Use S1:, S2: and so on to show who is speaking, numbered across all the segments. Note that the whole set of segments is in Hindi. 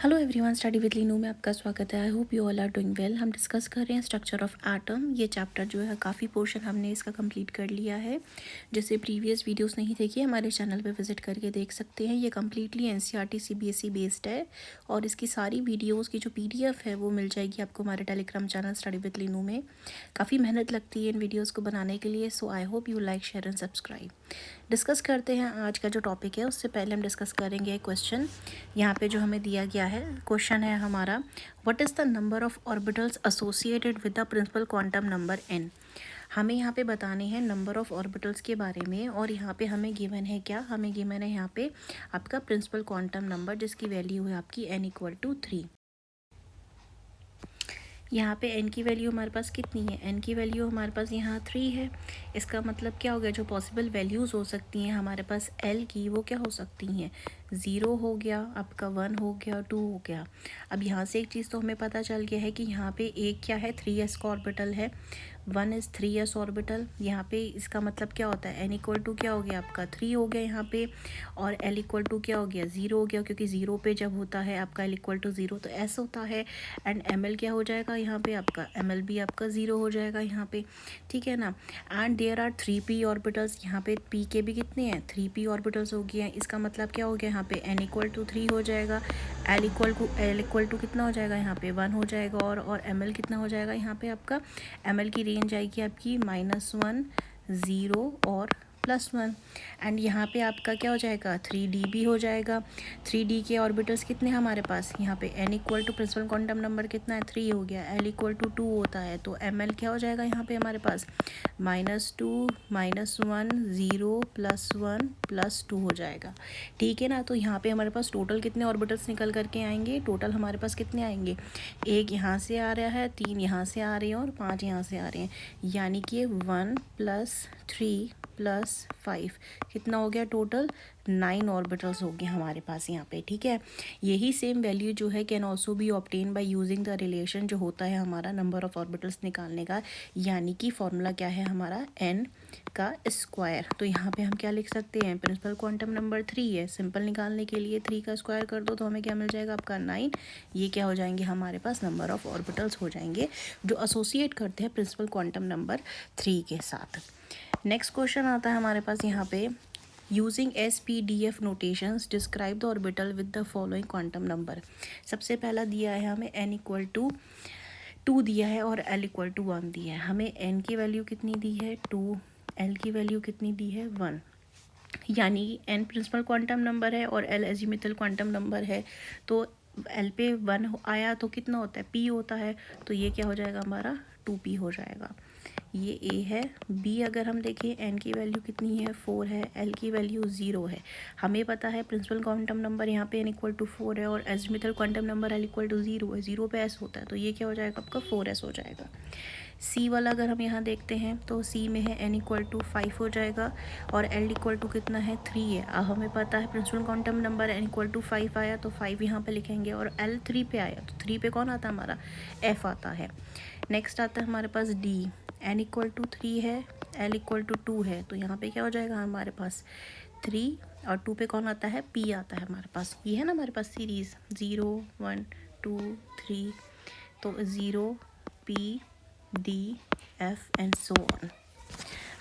S1: Hello everyone, study with Linu में आपका स्वागत है। I hope you all are doing well. हम डिस्कस कर रहे हैं स्ट्रक्चर ऑफ एटम। ये चैप्टर जो है काफ़ी पोर्शन हमने इसका कंप्लीट कर लिया है। जैसे प्रीवियस वीडियोस नहीं देखी हमारे चैनल पे विजिट करके देख सकते हैं। ये कम्प्लीटली एनसीईआरटी सीबीएसई बेस्ड है और इसकी सारी वीडियोज़ की जो PDF है वो मिल जाएगी आपको हमारे Telegram channel study with Linu में। काफ़ी मेहनत लगती है इन वीडियोज़ को बनाने के लिए, so I hope you like, share and subscribe. Discuss करते हैं आज का जो टॉपिक है। उससे पहले हम डिस्कस करेंगे क्वेश्चन यहाँ पे जो हमें दिया गया है। क्वेश्चन है हमारा, what is the number of orbitals associated with the principal quantum number n। हमें यहाँ पे बताने हैं नंबर ऑफ ऑर्बिटल्स के बारे में और यहाँ पे हमें गिवन है क्या, हमें गिवन है यहाँ पे आपका प्रिंसिपल क्वांटम नंबर जिसकी वैल्यू है आपकी n = 3। यहाँ पे n की वैल्यू हमारे पास कितनी है, n की वैल्यू हमारे पास यहाँ 3 है। इसका मतलब क्या हो गया, जो पॉसिबल वैल्यूज़ हो सकती हैं हमारे पास l की, वो क्या हो सकती हैं, 0 हो गया आपका, 1 हो गया, 2 हो गया। अब यहाँ से एक चीज़ तो हमें पता चल गया है कि यहाँ पे एक क्या है, 3s का ऑर्बिटल है, 1 इज़ 3s ऑर्बिटल। यहाँ पे इसका मतलब क्या होता है, n = क्या हो गया आपका 3 हो गया यहाँ पे, और l = क्या हो गया 0 हो गया, क्योंकि 0 पे जब होता है आपका l = 0 तो s होता है। एंड ml क्या हो जाएगा यहाँ पे आपका, ml भी आपका 0 हो जाएगा यहाँ पे, ठीक है ना। And there are 3p orbitals, यहाँ पे p के भी कितने हैं, 3p ऑर्बिटल्स हो गए हैं। इसका मतलब क्या हो गया, यहाँ पे n = 3 हो जाएगा, l = कितना हो जाएगा यहाँ पे 1 हो जाएगा, और ml कितना हो जाएगा यहाँ पे आपका, ml की रेंज आएगी आपकी -1, 0 और +1। एंड यहाँ पे आपका क्या हो जाएगा, 3d भी हो जाएगा। 3d के ऑर्बिटल्स कितने हमारे पास, यहाँ पे n = प्रिंसिपल क्वांटम नंबर कितना है, 3 हो गया, l = 2 होता है, तो ml क्या हो जाएगा यहाँ पे हमारे पास -2, -1, 0, +1, +2 हो जाएगा, ठीक है ना। तो यहाँ पे हमारे पास टोटल कितने ऑर्बिटल्स निकल करके आएंगे, टोटल हमारे पास कितने आएंगे, 1 यहाँ से आ रहा है, 3 यहाँ से आ रहे हैं और 5 यहाँ से आ रहे हैं, यानी कि 1 + 3 + 5 कितना हो गया, टोटल 9 ऑर्बिटल्स हो गए हमारे पास यहाँ पे, ठीक है। यही सेम वैल्यू जो है can also be obtain by using the relation जो होता है हमारा नंबर ऑफ ऑर्बिटल्स निकालने का, यानी कि फॉर्मूला क्या है हमारा n का स्क्वायर। तो यहाँ पे हम क्या लिख सकते हैं, प्रिंसिपल क्वांटम नंबर 3 है, सिंपल निकालने के लिए 3 का स्क्वायर कर दो तो हमें क्या मिल जाएगा आपका 9। ये क्या हो जाएंगे हमारे पास नंबर ऑफ ऑर्बिटल्स हो जाएंगे जो एसोसिएट करते हैं प्रिंसिपल क्वांटम नंबर 3 के साथ। नेक्स्ट क्वेश्चन आता है हमारे पास यहाँ पे, using SPDF notations describe the orbital with the following quantum number. सबसे पहला दिया है हमें n = 2 दिया है और l = 1 दिया है। हमें n की वैल्यू कितनी दी है 2, l की वैल्यू कितनी दी है 1, यानी n प्रिंसिपल क्वांटम नंबर है और l एजीमुथल क्वांटम नंबर है। तो l पे 1 आया तो कितना होता है, p होता है, तो ये क्या हो जाएगा हमारा 2p हो जाएगा। ये a है। b अगर हम देखें, n की वैल्यू कितनी है 4 है, l की वैल्यू 0 है। हमें पता है प्रिंसिपल क्वांटम नंबर यहाँ पे n = 4 है और एजीमुथल क्वांटम नंबर l = 0 है, 0 पे s होता है, तो ये क्या हो जाएगा आपका 4s हो जाएगा। c वाला अगर हम यहाँ देखते हैं तो c में है n = 5 हो जाएगा और l = कितना है 3 है। अब हमें पता है प्रिंसिपल क्वांटम नंबर n = 5 आया तो 5 यहाँ पे लिखेंगे, और l 3 पे आया तो 3 पे कौन आता है हमारा f आता है। नेक्स्ट आता है हमारे पास d, n = 3 है, l = 2 है, तो यहाँ पे क्या हो जाएगा हमारे पास 3 और 2 पे कौन आता है p आता है हमारे पास। ये है ना हमारे पास सीरीज़ 0, 1, 2, 3, तो 0, p, d, f and so on.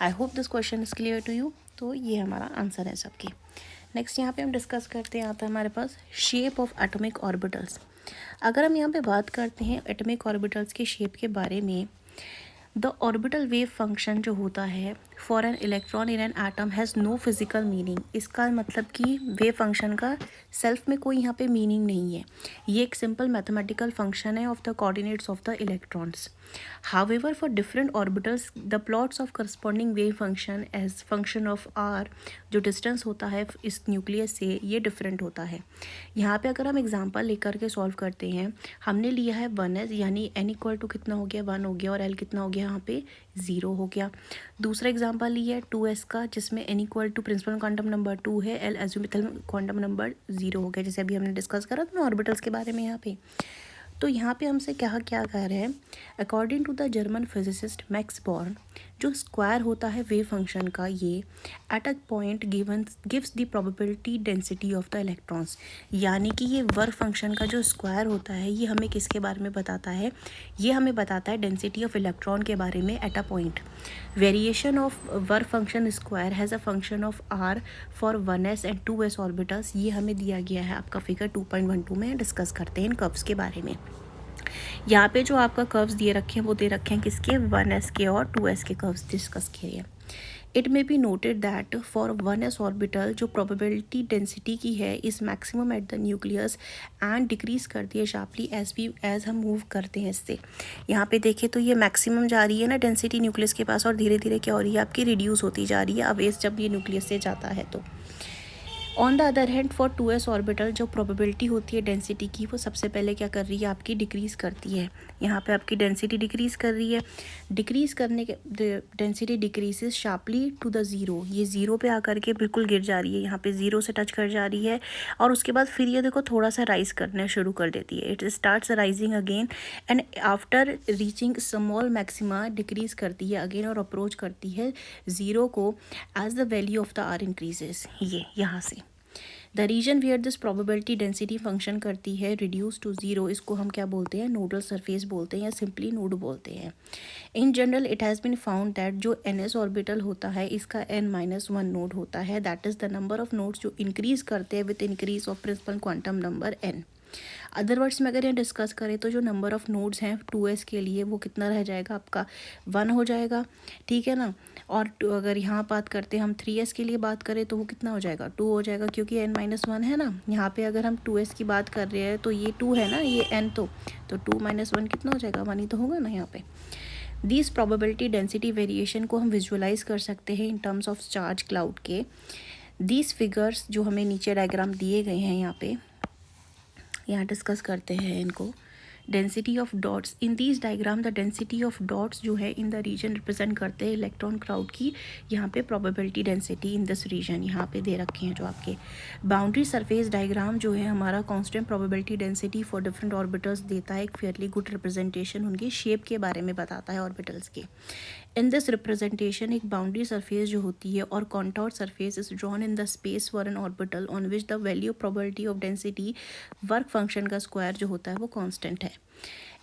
S1: I hope this question is clear to you. तो ये हमारा आंसर है सबकी। नेक्स्ट यहाँ पे हम डिस्कस करते हैं, आता है हमारे पास शेप ऑफ एटॉमिक ऑर्बिटल्स। अगर हम यहाँ पे बात करते हैं एटॉमिक ऑर्बिटल्स के शेप के बारे में, द ऑर्बिटल वेव फंक्शन जो होता है for an electron in an atom has no physical meaning. इसका मतलब कि वेव फंक्शन का सेल्फ में कोई यहाँ पे मीनिंग नहीं है, ये एक सिंपल मैथमेटिकल फंक्शन है of the coordinates of the electrons. However, for different orbitals, the plots of corresponding wave function as function of r, जो डिस्टेंस होता है इस न्यूक्लियस से, ये डिफरेंट होता है। यहाँ पे अगर हम एग्जांपल लेकर के सॉल्व करते हैं, हमने लिया है 1s, यानी n = कितना हो गया 1 हो गया, और l कितना हो गया यहाँ पे 0 हो गया। दूसरा एग्जांपल लिया है 2s का, जिसमें n = प्रिंसिपल क्वांटम नंबर 2 है, l एजीमुथल क्वांटम नंबर 0 हो गया, जैसे अभी हमने डिस्कस करा था ना ऑर्बिटल्स के बारे में यहाँ पे। तो यहाँ पे हमसे क्या क्या कह रहे हैं, according to the German physicist Max Born, जो स्क्वायर होता है वेव फंक्शन का, ये at a point given gives the probability density of the electrons, यानी कि ये वर्क फंक्शन का जो स्क्वायर होता है ये हमें किसके बारे में बताता है, ये हमें बताता है डेंसिटी ऑफ इलेक्ट्रॉन के बारे में at a point. Variation of work function square has a function of r for 1s and 2s orbitals, ये हमें दिया गया है आपका फिगर 2.12 में। डिस्कस करते हैं इन कर्व्स के बारे में। यहाँ पे जो आपका कर्व्स दिए रखे हैं वो दे रखे हैं किसके, 1s के और 2s के कर्व्स डिस्कस किए हैं। It may be noted that for 1s orbital जो प्रोबेबिलिटी डेंसिटी की है इस maximum at the nucleus and decrease करती है शार्पली एज हम मूव करते हैं इससे। यहाँ पे देखें तो ये मैक्सिमम जा रही है ना डेंसिटी न्यूक्लियस के पास, और धीरे धीरे क्या हो रही है आपकी, रिड्यूस होती जा रही है अवेज जब ये न्यूक्लियस से जाता है तो। On the other hand for 2s orbital जो प्रोबेबिलिटी होती है डेंसिटी की वो सबसे पहले क्या कर रही है आपकी, डिक्रीज़ करती है। यहाँ पे आपकी डेंसिटी डिक्रीज़ कर रही है, डिक्रीज़ करने के density decreases sharply to the zero, ये ज़ीरो पे आकर के बिल्कुल गिर जा रही है, यहाँ पे ज़ीरो से टच कर जा रही है, और उसके बाद फिर ये देखो थोड़ा सा राइज करना शुरू कर देती है, it starts rising again and after reaching small maxima decrease करती है अगेन और अप्रोच करती है ज़ीरो को as the value of the r increases. ये यहाँ से the region where this probability density function करती है रिड्यूस टू ज़ीरो, इसको हम क्या बोलते हैं, नोडल सरफेस बोलते हैं या सिंपली नोड बोलते हैं। In general it has been found that जो ns ऑर्बिटल होता है इसका n-1 नोड होता है, that is the number of nodes जो इंक्रीज करते हैं with increase of principal quantum number n। Other words में अगर यहाँ डिस्कस करें तो जो नंबर ऑफ़ नोड्स हैं 2s के लिए वो कितना रह जाएगा आपका, 1 हो जाएगा, ठीक है ना। और अगर यहाँ बात करते हैं हम 3s के लिए बात करें तो वो कितना हो जाएगा, 2 हो जाएगा, क्योंकि n-1 है ना। यहाँ पे अगर हम 2s की बात कर रहे हैं तो ये 2 है ना, ये n तो 2-1 कितना हो जाएगा, 1 ही तो होगा ना यहाँ पे। दिस प्रोबेबिलिटी डेंसिटी वेरिएशन को हम विजुअलाइज कर सकते हैं in terms of charge cloud के। दीज फिगर्स जो हमें नीचे डायग्राम दिए गए हैं यहाँ डिस्कस करते हैं इनको। Density of dots in these diagram, the density of dots जो है इन द रीजन रिप्रेजेंट करते हैं इलेक्ट्रॉन क्राउड की, यहाँ पे probability density in this region यहाँ पे दे रखे हैं जो आपके। बाउंड्री सरफेस डायग्राम जो है हमारा constant probability density for different orbitals देता है, एक फेयरली गुड रिप्रेजेंटेशन उनकी शेप के बारे में बताता है ऑर्बिटल्स के। इन दिस रिप्रेजेंटेशन एक बाउंड्री सरफेस जो होती है और contour surface is drawn in the space for an orbital on which the value probability of density work function का स्क्वायर जो होता है वो कांस्टेंट है।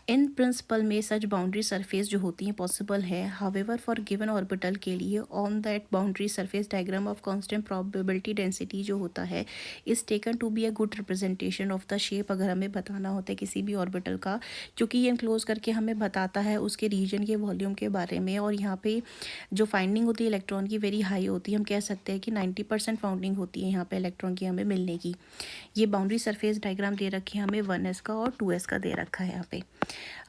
S1: इन प्रिंसिपल में सच बाउंड्री सरफेस जो होती हैं पॉसिबल है, हावेवर फॉर गिवन ऑर्बिटल के लिए on that boundary surface diagram of constant probability density जो होता है is taken to be a good representation of the shape. अगर हमें बताना होता है किसी भी ऑर्बिटल का, क्योंकि ये इनक्लोज करके हमें बताता है उसके रीजन के वॉल्यूम के बारे में, और यहाँ पे जो फाइंडिंग होती है इलेक्ट्रॉन की वेरी हाई होती है, हम कह सकते हैं कि 90% फाउंडिंग होती है यहाँ पे इलेक्ट्रॉन की हमें मिलने की। ये बाउंड्री सरफेस डायग्राम दे रखी है हमें 1s का और 2s का दे रखा है यहाँ पे।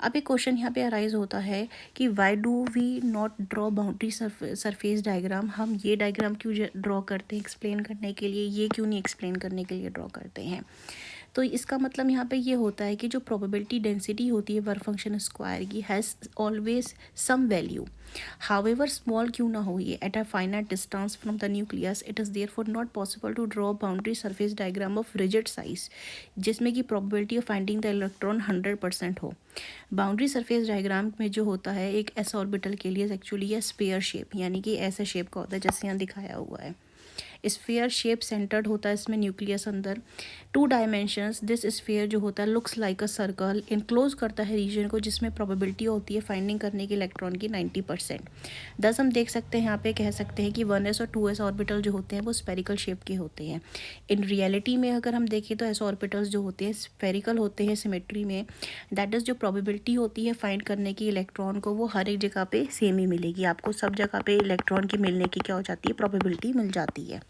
S1: अब एक क्वेश्चन यहाँ पे अराइज होता है कि why do we not draw boundary surface diagram, हम ये डायग्राम क्यों ड्रॉ करते हैं एक्सप्लेन करने के लिए, ये क्यों नहीं एक्सप्लेन करने के लिए ड्रॉ करते हैं। तो इसका मतलब यहाँ पे ये होता है कि जो प्रोबेबिलिटी डेंसिटी होती है वर्क फंक्शन स्क्वायर की has always some value, however small क्यों ना हो ये, at a finite distance from the nucleus it is therefore not possible to draw boundary surface diagram of rigid size जिसमें कि probability of finding the electron 100% हो। बाउंड्री सरफेस डायग्राम में जो होता है एक एस ऑर्बिटल के लिए एक्चुअली ये स्फीयर शेप, यानी कि ऐसे शेप का होता है जैसे यहाँ दिखाया हुआ है। स्फीयर शेप सेंटर्ड होता है इसमें न्यूक्लियस अंदर, 2 डायमेंशंस। दिस स्फीयर जो होता है looks like a circle, enclose करता है रीजन को जिसमें प्रोबेबिलिटी होती है फाइंडिंग करने की इलेक्ट्रॉन की 90%। दस हम देख सकते हैं यहाँ पे कह सकते हैं कि 1s और 2s ऑर्बिटल जो होते हैं वो स्फेरिकल शेप के होते हैं। इन रियलिटी में अगर हम देखें तो s ऑर्बिटल्स जो होते हैं स्फेरिकल होते हैं सिमेट्री में, दैट इज़ जो प्रोबेबिलिटी होती है फाइंड करने की इलेक्ट्रॉन को वो हर एक जगह पे सेम ही मिलेगी आपको, सब जगह पे इलेक्ट्रॉन की मिलने की क्या हो जाती है, प्रोबेबिलिटी मिल जाती है।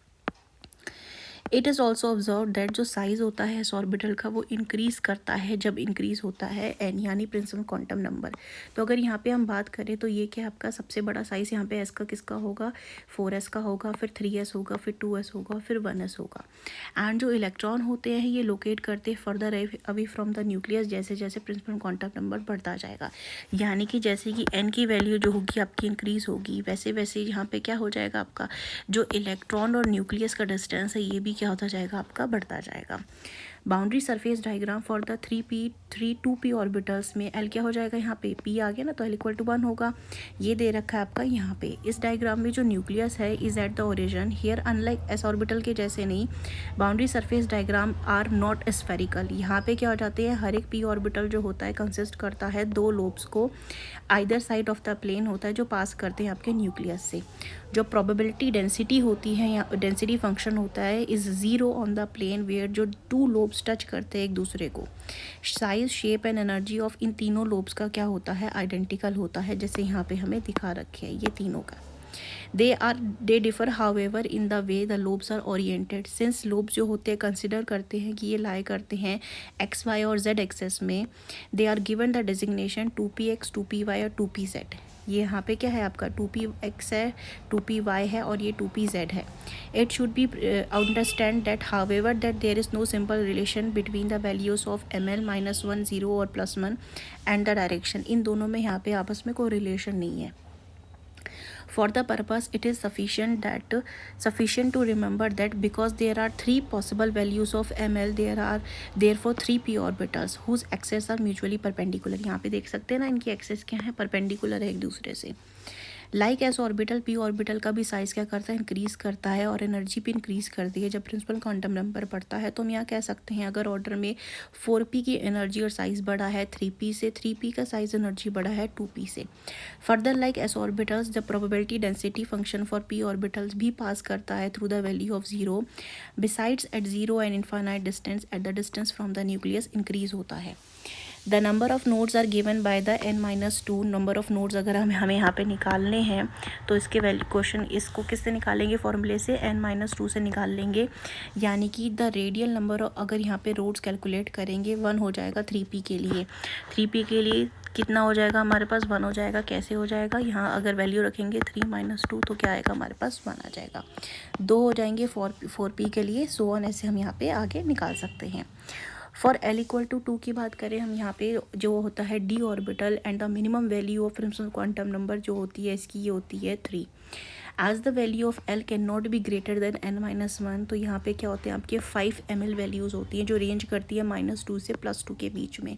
S1: It is also observe that जो साइज़ होता है इस ऑर्बिटल का वो इंक्रीज़ करता है जब इंक्रीज़ होता है एन यानी प्रिंसिपल क्वांटम नंबर। तो अगर यहाँ पे हम बात करें तो ये क्या आपका सबसे बड़ा साइज़ यहाँ पे एस का किसका होगा, 4s का होगा, फिर 3s होगा, फिर 2s होगा, फिर 1s होगा। एंड जो इलेक्ट्रॉन होते हैं ये लोकेट करते हैं further away from the nucleus जैसे जैसे प्रिंसिपल क्वांटम नंबर बढ़ता जाएगा, यानी कि जैसे कि एन की वैल्यू जो होगी आपकी इंक्रीज़ होगी वैसे वैसे यहाँ पे क्या हो जाएगा आपका जो इलेक्ट्रॉन और न्यूक्लियस का डिस्टेंस है ये भी क्या होता जाएगा आपका बढ़ता जाएगा। Boundary surface diagram for the 2p orbitals में एल क्या हो जाएगा, यहाँ पे p आ गया ना, तो l इक्वल टू 1 होगा। ये दे रखा है आपका यहाँ पे। इस डायग्राम में जो न्यूक्लियस है is at the origin here, unlike s orbital के जैसे नहीं, boundary surface diagram are not spherical. यहाँ पे क्या हो जाते हैं, हर एक p ऑर्बिटल जो होता है कंसिस्ट करता है 2 लोब्स को, either side of the plane होता है जो पास करते हैं आपके न्यूक्लियस से। जो प्रोबेबिलिटी डेंसिटी होती है या डेंसिटी फंक्शन होता है is 0 on the plane where जो 2 लोब्स टच करते हैं एक दूसरे को। Size, shape and energy of इन तीनों लोब्स का क्या होता है, आइडेंटिकल होता है, जैसे यहाँ पे हमें दिखा रखे हैं ये तीनों का। They differ however in the way the lobes are oriented, since lobes जो होते हैं कंसिडर करते हैं कि ये लाई करते हैं एक्स वाई और जेड एक्सेस में, they are given the designation 2px 2py और 2pz। ये यहाँ पे क्या है आपका 2px है, 2py है और ये 2pz है। It should be understand that however that there is no simple relation between the values of ml -1 0 और +1 एंड द डायरेक्शन। इन दोनों में यहाँ पे आपस में कोई रिलेशन नहीं है। For the purpose, it is sufficient to remember that because there are 3 possible values of ml, there are therefore 3 p orbitals whose axes are mutually perpendicular। यहाँ पे देख सकते हैं ना, इनकी एक्सेस क्या है, परपेंडिकुलर है एक दूसरे से। Like S orbital, P orbital का भी साइज़ क्या करता है, इंक्रीज़ करता है और एनर्जी भी इंक्रीज़ करती है जब प्रिंसिपल क्वांटम नंबर बढ़ता है। तो हम यहाँ कह सकते हैं अगर ऑर्डर में 4p की एनर्जी और साइज़ बढ़ा है 3p से, 3p का साइज़ एनर्जी बढ़ा है 2p से। Further like s orbitals the probability density function for p orbitals भी पास करता है through the value of 0, besides at 0 and infinite distance at the distance from the nucleus increase होता है। The number of nodes are given by the n-2। Number of nodes अगर हमें यहाँ पे निकालने हैं तो इसके वैल्यू क्वेश्चन इसको किससे निकालेंगे, फॉर्मूले से n-2 से निकाल लेंगे, यानी कि द रेडियल नंबर अगर यहाँ पे रोड्स कैलकुलेट करेंगे 1 हो जाएगा 3p के लिए। 3p के लिए कितना हो जाएगा हमारे पास, 1 हो जाएगा। कैसे हो जाएगा, यहाँ अगर वैल्यू रखेंगे 3 - 2 तो क्या आएगा हमारे पास, 1 आ जाएगा। 2 हो जाएंगे 4p के लिए, सो ऑन ऐसे हम यहाँ पे आगे निकाल सकते हैं। फॉर l इक्वल टू 2 की बात करें हम, यहाँ पे जो होता है d orbital and the minimum value of principal quantum number जो होती है इसकी, ये होती है 3। As the value of l can not be greater than n-1, तो यहाँ पे क्या होते हैं आपके 5 ml वैल्यूज़ होती हैं जो रेंज करती है -2 से +2 के बीच में।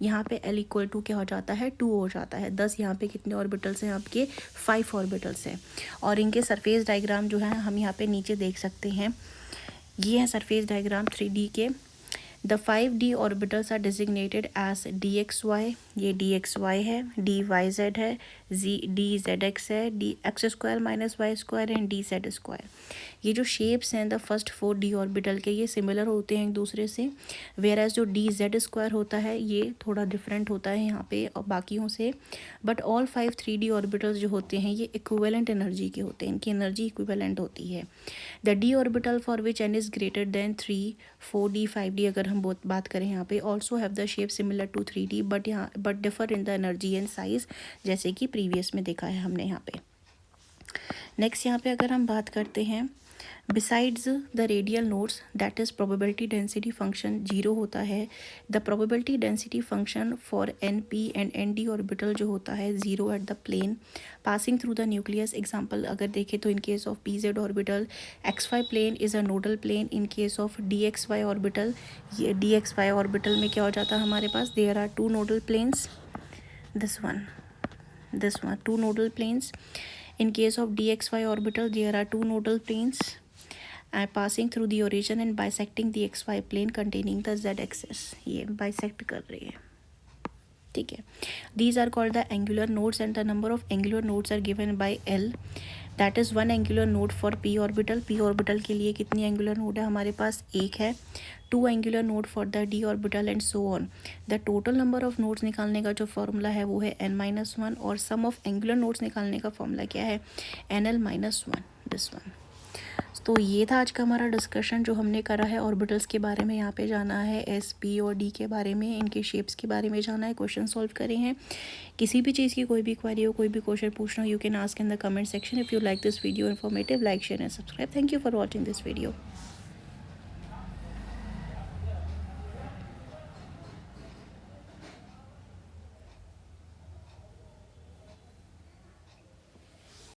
S1: यहाँ पे l इक्वल टू क्या हो जाता है, 2 हो जाता है। 10 यहाँ पे कितने ऑर्बिटल्स हैं आपके, 5 ऑर्बिटल्स हैं। और इनके सरफेस डायग्राम जो है हम यहाँ पे नीचे देख सकते हैं, ये है सरफेस डायग्राम 3D के। The 5d orbitals are designated as dxy, ये dxy है, dyz है, dzx है, dx² - y² एंड dz²। ये जो शेप्स हैं द फर्स्ट 4d ऑर्बिटल के, ये सिमिलर होते हैं एक दूसरे से, वेयर एज जो dz² होता है ये थोड़ा डिफरेंट होता है यहाँ पे और बाकियों से। बट ऑल 5 3d ऑर्बिटल्स जो होते हैं ये इक्विवेलेंट एनर्जी के होते हैं, इनकी एनर्जी इक्विवेलेंट होती है। The d orbital for which n is greater than 3, 4d 5d अगर हम बात करें यहाँ पे, also have the shape similar to 3d but differ in the energy and size, जैसे कि प्रीवियस में देखा है हमने यहाँ पे। नेक्स्ट यहाँ पे अगर हम बात करते हैं, besides the radial nodes that is probability density function 0 होता है। The probability density function for np and nd orbital जो होता है 0 at the plane passing through the nucleus. Example अगर देखें तो in case of pz orbital xy plane is a nodal plane. In case of dxy orbital, ये dxy ऑर्बिटल में क्या हो जाता है हमारे पास, there are 2 nodal planes, this one 2 nodal planes. In case of dxy orbital there are 2 nodal planes passing through the origin and bisecting the xy plane containing the z axis। ये bisect कर रही है, ठीक है। These are called the angular nodes and the number of angular nodes are given by L, that is 1 angular node for p orbital। p orbital के लिए कितनी angular node है हमारे पास, 1 है। 2 angular node for the d orbital and so on। the total number of nodes निकालने का जो फॉर्मूला है वो है n-1 और sum of angular nodes निकालने का फॉर्मूला क्या है, nl-1, this one। तो ये था आज का हमारा डिस्कशन जो हमने करा है ऑर्बिटल्स के बारे में। यहाँ पे जाना है एस, पी और डी के बारे में, इनके शेप्स के बारे में जाना है, क्वेश्चन सॉल्व करे हैं। किसी भी चीज़ की कोई भी क्वेरी हो, कोई भी क्वेश्चन पूछना हो, you can ask in the comment section. If you like this video informative, like share and subscribe. Thank you for watching this video.